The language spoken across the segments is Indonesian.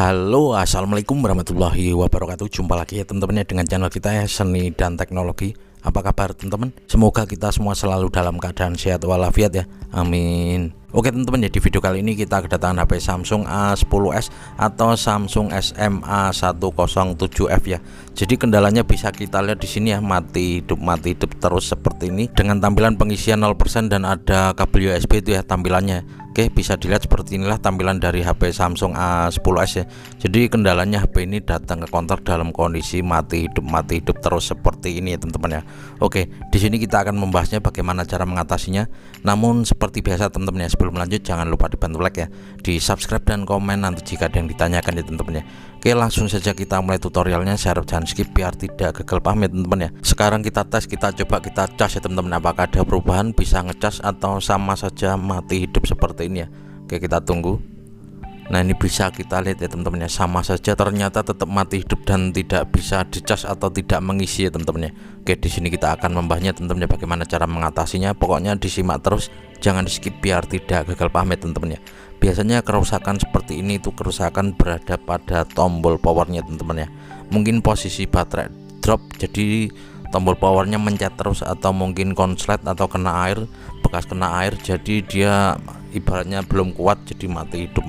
Halo, assalamualaikum warahmatullahi wabarakatuh. Jumpa lagi ya teman-teman ya dengan channel kita ya, Seni dan Teknologi. Apa kabar teman-teman? Semoga kita semua selalu dalam keadaan sehat walafiat ya, amin. Oke teman-teman ya, di video kali ini kita kedatangan HP Samsung A10s atau Samsung SMA107F ya. Jadi kendalanya bisa kita lihat di sini ya, mati hidup terus seperti ini dengan tampilan pengisian 0% dan ada kabel USB itu ya tampilannya. Oke, bisa dilihat seperti inilah tampilan dari HP Samsung A10s ya. Jadi kendalanya HP ini datang ke counter dalam kondisi mati hidup terus seperti ini ya teman-teman ya. Oke, di sini kita akan membahasnya bagaimana cara mengatasinya. Namun seperti biasa teman-teman ya, sebelum lanjut jangan lupa dibantu like ya, di subscribe dan komen nanti jika ada yang ditanyakan ya teman-teman ya. Oke, langsung saja kita mulai tutorialnya. Saya harap jangan skip biar tidak gagal paham ya teman-teman ya. Sekarang kita tes, kita coba kita cas ya teman-teman, apakah ada perubahan, bisa ngecas atau sama saja mati hidup seperti ini ya. Oke, kita tunggu. Nah, ini bisa kita lihat ya teman-teman ya, sama saja ternyata tetap mati hidup dan tidak bisa dicas atau tidak mengisi ya teman-teman ya. Oke, di sini kita akan membahasnya teman-teman ya, bagaimana cara mengatasinya. Pokoknya disimak terus, jangan di skip biar tidak gagal paham ya teman-teman ya. Biasanya kerusakan seperti ini itu kerusakan berada pada tombol powernya teman-teman ya. Mungkin posisi baterai drop jadi tombol powernya mencet terus, atau mungkin konslet atau kena air, bekas kena air jadi dia ibaratnya belum kuat jadi mati hidup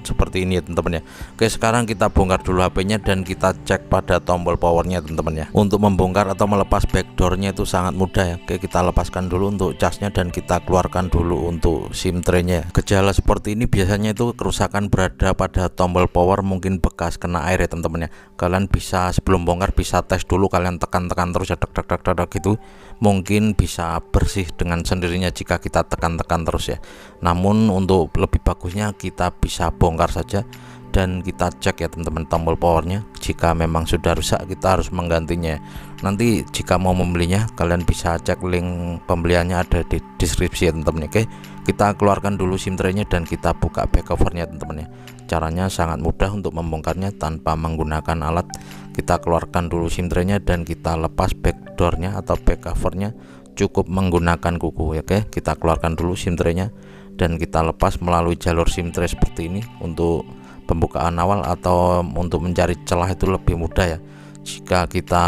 seperti ini ya teman-teman ya. Oke, sekarang kita bongkar dulu HP-nya dan kita cek pada tombol powernya teman-teman ya. Untuk membongkar atau melepas backdoornya itu sangat mudah ya. Oke, kita lepaskan dulu untuk casnya dan kita keluarkan dulu untuk SIM tray-nya. Gejala seperti ini biasanya itu kerusakan berada pada tombol power, mungkin bekas kena air ya teman-teman ya. Kalian bisa sebelum bongkar bisa tes dulu, kalian tekan-tekan terus ya, dak gitu. Mungkin bisa bersih dengan sendirinya jika kita tekan-tekan terus ya. Namun untuk lebih bagusnya kita bisa bongkar saja dan kita cek ya teman-teman tombol powernya. Jika memang sudah rusak kita harus menggantinya. Nanti jika mau membelinya kalian bisa cek link pembeliannya ada di deskripsi ya teman-teman. Oke, kita keluarkan dulu SIM tray-nya dan kita buka back covernya teman-teman ya. Caranya sangat mudah untuk membongkarnya tanpa menggunakan alat. Kita keluarkan dulu SIM tray-nya dan kita lepas backdoornya atau back covernya, cukup menggunakan kuku ya. Oke, kita keluarkan dulu SIM tray-nya dan kita lepas melalui jalur SIM tray seperti ini. Untuk pembukaan awal atau untuk mencari celah itu lebih mudah ya. Jika kita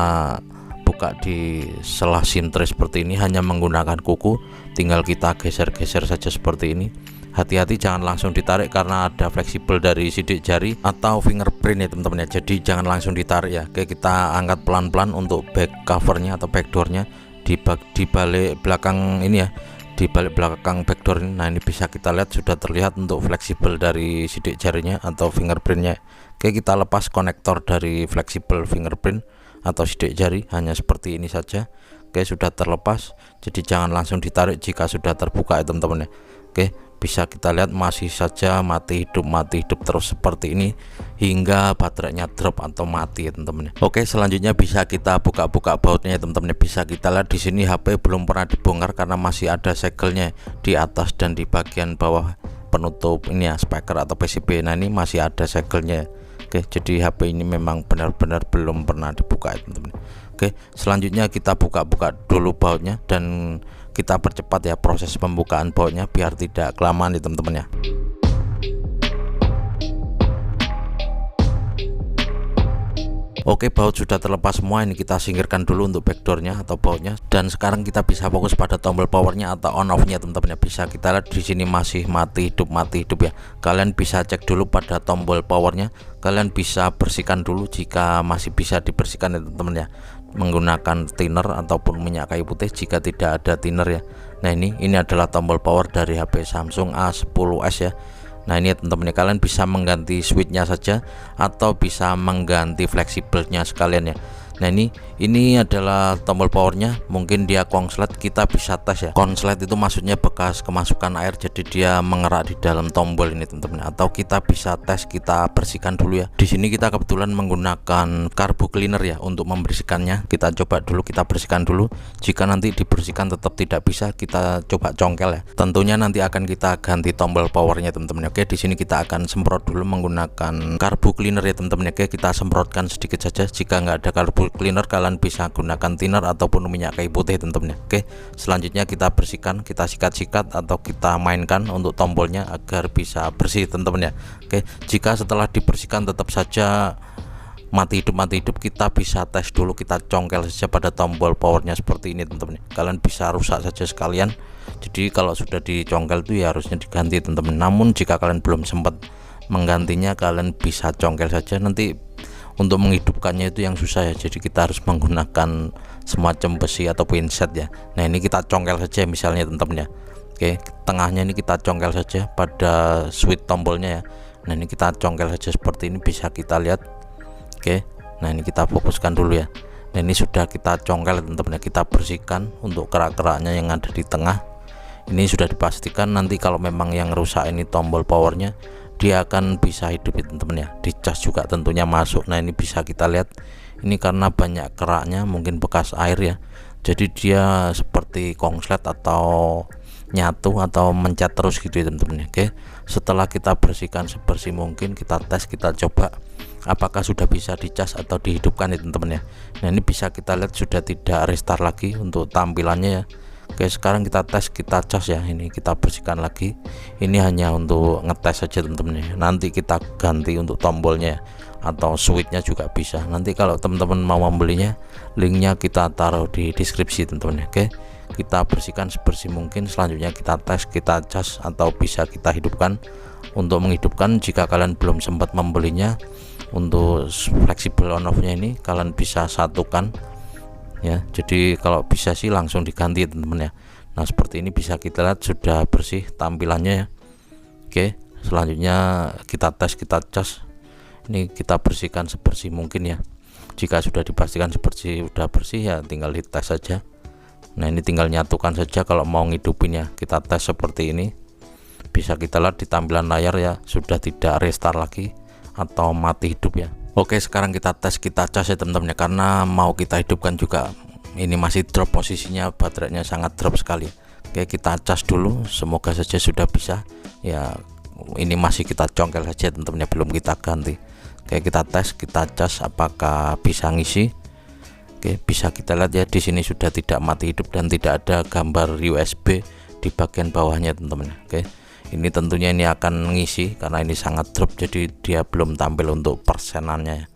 buka di selah SIM tray seperti ini hanya menggunakan kuku, tinggal kita geser-geser saja seperti ini. Hati-hati jangan langsung ditarik karena ada fleksibel dari sidik jari atau fingerprint ya teman-teman ya. Jadi jangan langsung ditarik ya. Oke, kita angkat pelan-pelan untuk back covernya atau backdoornya di balik belakang ini ya, di balik belakang backdoor ini. Nah, ini bisa kita lihat sudah terlihat untuk fleksibel dari sidik jarinya atau fingerprintnya. Oke, kita lepas konektor dari fleksibel fingerprint atau sidik jari, hanya seperti ini saja. Oke, sudah terlepas, jadi jangan langsung ditarik jika sudah terbuka ya teman-teman ya. Oke, bisa kita lihat masih saja mati hidup terus seperti ini hingga baterainya drop atau mati ya teman-teman. Oke, selanjutnya bisa kita buka-buka bautnya ya teman-teman. Bisa kita lihat di sini HP belum pernah dibongkar karena masih ada segelnya di atas dan di bagian bawah penutup ini ya, speaker atau PCB. Nah, ini masih ada segelnya. Oke, jadi HP ini memang benar-benar belum pernah dibuka ya teman-teman. Oke, selanjutnya kita buka-buka dulu bautnya dan kita percepat ya proses pembukaan bautnya biar tidak kelamaan ya teman-teman ya. Oke, baut sudah terlepas semua. Ini kita singkirkan dulu untuk backdoornya atau bautnya, dan sekarang kita bisa fokus pada tombol powernya atau on off nya teman-teman ya. Bisa kita lihat di sini masih mati hidup ya. Kalian bisa cek dulu pada tombol powernya, kalian bisa bersihkan dulu jika masih bisa dibersihkan ya teman-teman ya, menggunakan thinner ataupun minyak kayu putih jika tidak ada thinner ya. Nah, ini adalah tombol power dari HP Samsung A10s ya. Nah, ini teman-teman, kalian bisa mengganti switchnya saja atau bisa mengganti fleksibelnya sekalian ya. Nah, ini adalah tombol powernya, mungkin dia konslet, kita bisa tes ya. Konslet itu maksudnya bekas kemasukan air jadi dia mengerak di dalam tombol ini teman-teman. Atau kita bisa tes, kita bersihkan dulu ya. Di sini kita kebetulan menggunakan carbo cleaner ya untuk membersihkannya. Kita coba dulu, kita bersihkan dulu. Jika nanti dibersihkan tetap tidak bisa, kita coba congkel ya. Tentunya nanti akan kita ganti tombol powernya teman-teman. Oke, di sini kita akan semprot dulu menggunakan carbo cleaner ya teman-teman. Oke, kita semprotkan sedikit saja. Jika nggak ada carbo boot cleaner, kalian bisa gunakan thinner ataupun minyak kayu putih teman-teman ya. Oke, selanjutnya kita bersihkan, kita sikat-sikat atau kita mainkan untuk tombolnya agar bisa bersih teman-teman ya. Oke, jika setelah dibersihkan tetap saja mati hidup, kita bisa tes dulu, kita congkel saja pada tombol powernya seperti ini teman-teman. Kalian bisa rusak saja sekalian. Jadi kalau sudah dicongkel itu ya harusnya diganti teman-teman. Namun jika kalian belum sempat menggantinya, kalian bisa congkel saja. Nanti untuk menghidupkannya itu yang susah ya, jadi kita harus menggunakan semacam besi atau pinset ya. Nah ini kita congkel saja misalnya teman-teman ya. Oke, tengahnya ini kita congkel saja pada switch tombolnya ya. Nah ini kita congkel saja seperti ini, bisa kita lihat. Oke, nah ini kita fokuskan dulu ya. Nah ini sudah kita congkel teman-teman ya, kita bersihkan untuk kerak-keraknya yang ada di tengah. Ini sudah dipastikan, nanti kalau memang yang rusak ini tombol powernya, dia akan bisa hidup ya teman-teman ya. Dicas juga tentunya masuk. Nah ini bisa kita lihat, ini karena banyak keraknya, mungkin bekas air ya, jadi dia seperti kongslet atau nyatu atau mencet terus gitu ya teman-teman ya. Oke, setelah kita bersihkan sebersih mungkin, kita tes, kita coba apakah sudah bisa dicas atau dihidupkan ya teman-teman ya. Nah ini bisa kita lihat sudah tidak restart lagi untuk tampilannya ya. Oke, sekarang kita tes, kita cas ya. Ini kita bersihkan lagi, ini hanya untuk ngetes saja teman-teman ya. Nanti kita ganti untuk tombolnya atau switchnya juga bisa. Nanti kalau teman-teman mau membelinya, linknya kita taruh di deskripsi teman-teman ya. Oke, kita bersihkan sebersih mungkin, selanjutnya kita tes, kita cas atau bisa kita hidupkan. Untuk menghidupkan, jika kalian belum sempat membelinya, untuk fleksibel on off nya ini kalian bisa satukan ya, jadi kalau bisa sih langsung diganti teman-teman ya. Nah seperti ini bisa kita lihat sudah bersih tampilannya ya. Oke, selanjutnya kita tes, kita cas, ini kita bersihkan sebersih mungkin ya. Jika sudah dipastikan sebersih, sudah bersih ya, tinggal dites saja. Nah ini tinggal nyatukan saja. Kalau mau ngidupin ya, kita tes seperti ini, bisa kita lihat di tampilan layar ya, sudah tidak restart lagi atau mati hidup ya. Oke, sekarang kita tes, kita cas ya teman-teman ya, karena mau kita hidupkan juga ini masih drop posisinya, baterainya sangat drop sekali. Oke, kita cas dulu, semoga saja sudah bisa ya. Ini masih kita congkel saja teman-teman ya, belum kita ganti. Oke, kita tes, kita cas apakah bisa ngisi. Oke, bisa kita lihat ya, di sini sudah tidak mati hidup dan tidak ada gambar USB di bagian bawahnya teman-teman. Oke, ini tentunya ini akan ngisi karena ini sangat drop, jadi dia belum tampil untuk persenannya ya.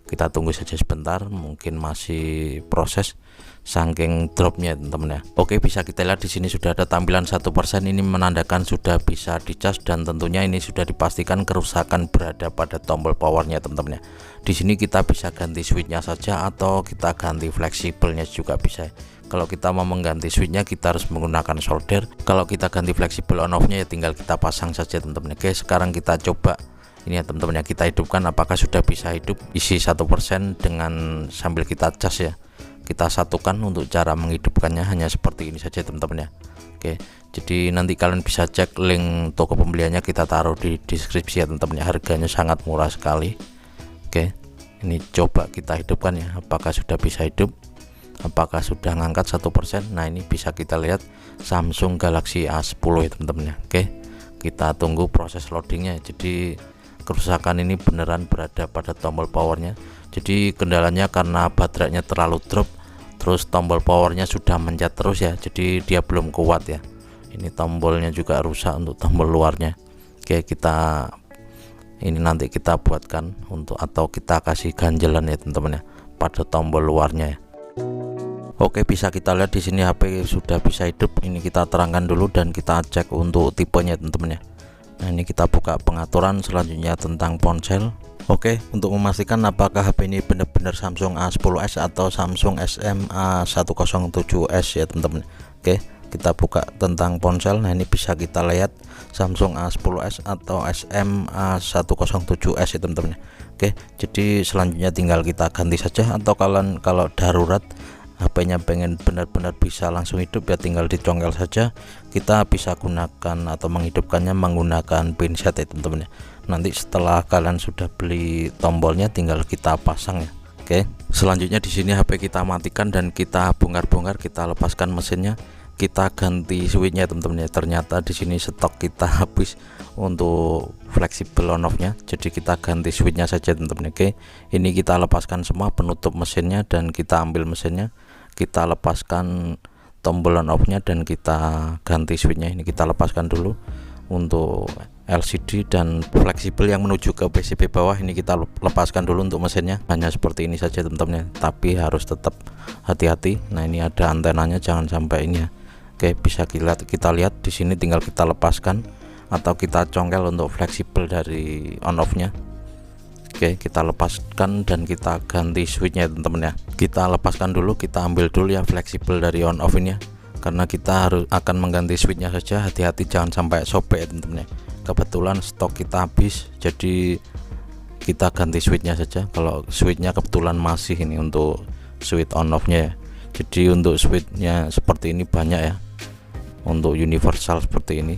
Kita tunggu saja sebentar, mungkin masih proses saking dropnya teman-teman ya. Oke, bisa kita lihat di sini sudah ada tampilan 1%, ini menandakan sudah bisa dicas dan tentunya ini sudah dipastikan kerusakan berada pada tombol powernya teman-teman ya. Di sini kita bisa ganti switchnya saja atau kita ganti fleksibelnya juga bisa. Kalau kita mau mengganti switchnya kita harus menggunakan solder. Kalau kita ganti fleksibel on off nya ya tinggal kita pasang saja teman-teman. Oke, sekarang kita coba ini ya teman-teman ya, kita hidupkan apakah sudah bisa hidup. Isi 1% dengan sambil kita cas ya, kita satukan. Untuk cara menghidupkannya hanya seperti ini saja teman-teman ya. Oke, jadi nanti kalian bisa cek link toko pembeliannya, kita taruh di deskripsi ya teman-teman ya, harganya sangat murah sekali. Oke, ini coba kita hidupkan ya, apakah sudah bisa hidup, apakah sudah ngangkat 1%. Nah ini bisa kita lihat Samsung Galaxy A10 ya teman-teman ya. Oke, kita tunggu proses loadingnya. Jadi kerusakan ini beneran berada pada tombol powernya. Jadi kendalanya karena baterainya terlalu drop, terus tombol powernya sudah mencet terus ya, jadi dia belum kuat ya. Ini tombolnya juga rusak untuk tombol luarnya. Oke, kita ini nanti kita buatkan untuk atau kita kasih ganjelan ya teman-teman ya pada tombol luarnya ya. Oke, bisa kita lihat di sini HP sudah bisa hidup. Ini kita terangkan dulu dan kita cek untuk tipenya teman-teman ya. Nah ini kita buka pengaturan, selanjutnya tentang ponsel. Oke, untuk memastikan apakah HP ini benar-benar Samsung A10s atau Samsung SM-A107s ya teman-teman. Oke, kita buka tentang ponsel. Nah ini bisa kita lihat Samsung A10s atau SM-A107s ya teman-teman. Oke, jadi selanjutnya tinggal kita ganti saja, atau kalian kalau darurat HP-nya pengen benar-benar bisa langsung hidup ya, tinggal dicongkel saja. Kita bisa gunakan atau menghidupkannya menggunakan pinset ya teman-teman ya. Nanti setelah kalian sudah beli tombolnya tinggal kita pasang ya. Oke, selanjutnya di sini HP kita matikan dan kita bongkar-bongkar, kita lepaskan mesinnya. kita ganti switchnya teman-teman ya. Ternyata di sini stok kita habis untuk fleksibel on off nya, jadi kita ganti switchnya saja teman-teman. Oke, ini kita lepaskan semua penutup mesinnya dan kita ambil mesinnya, kita lepaskan tombol on off nya dan kita ganti switchnya. Ini kita lepaskan dulu untuk LCD dan fleksibel yang menuju ke PCB bawah, ini kita lepaskan dulu untuk mesinnya. Hanya seperti ini saja teman-teman ya, tapi harus tetap hati-hati. Nah, ini ada antenanya, jangan sampai ini ya. Oke, bisa kita lihat di sini, tinggal kita lepaskan atau kita congkel untuk fleksibel dari on off nya. Oke, kita lepaskan dan kita ganti switchnya teman-teman ya. Kita lepaskan dulu, kita ambil dulu ya fleksibel dari on off ini ya, karena kita akan mengganti switchnya saja. Hati-hati jangan sampai sobek teman-teman ya. Kebetulan stok kita habis, jadi kita ganti switchnya saja. Kalau switchnya kebetulan masih ini untuk switch on off nya ya. Jadi untuk switchnya seperti ini banyak ya, untuk universal seperti ini.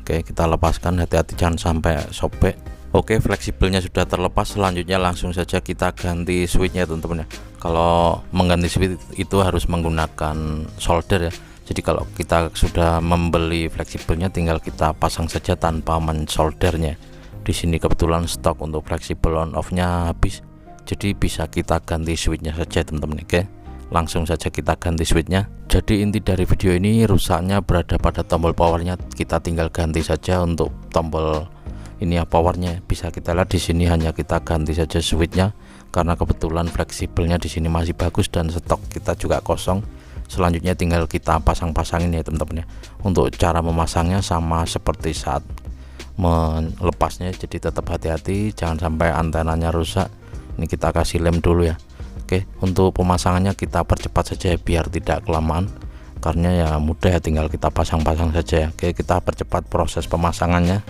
Oke, kita lepaskan, hati-hati jangan sampai sobek. Oke, fleksibelnya sudah terlepas, selanjutnya langsung saja kita ganti switchnya teman-teman ya. Kalau mengganti switch itu harus menggunakan solder ya. Jadi kalau kita sudah membeli fleksibelnya, tinggal kita pasang saja tanpa mensoldernya. Di sini kebetulan stok untuk fleksibel on off nya habis, jadi bisa kita ganti switchnya saja teman-teman. Oke, langsung saja kita ganti switchnya. Jadi inti dari video ini, rusaknya berada pada tombol powernya, kita tinggal ganti saja untuk tombol ini ya, powernya. Bisa kita lihat di sini hanya kita ganti saja switchnya, karena kebetulan fleksibelnya di sini masih bagus dan stok kita juga kosong. Selanjutnya tinggal kita pasang-pasangin ya teman-teman ya. Untuk cara memasangnya sama seperti saat melepasnya, jadi tetap hati-hati jangan sampai antenanya rusak. Ini kita kasih lem dulu ya. Oke, untuk pemasangannya kita percepat saja ya, biar tidak kelamaan, karena ya mudah ya, tinggal kita pasang-pasang saja ya. Oke, kita percepat proses pemasangannya.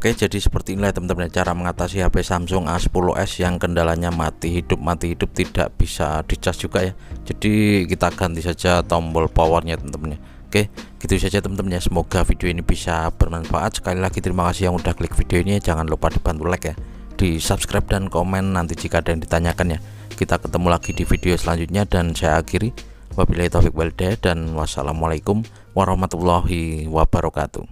Oke, jadi seperti inilah teman-teman cara mengatasi HP Samsung A10s yang kendalanya mati hidup tidak bisa dicas juga ya. Jadi kita ganti saja tombol powernya teman-teman ya. Oke, gitu saja teman-teman ya. Semoga video ini bisa bermanfaat. Sekali lagi terima kasih yang udah klik video ini. Jangan lupa dibantu like ya, di subscribe dan komen nanti jika ada yang ditanyakan ya. Kita ketemu lagi di video selanjutnya dan saya akhiri, wabillahi taufiq wal hidayah dan wassalamualaikum warahmatullahi wabarakatuh.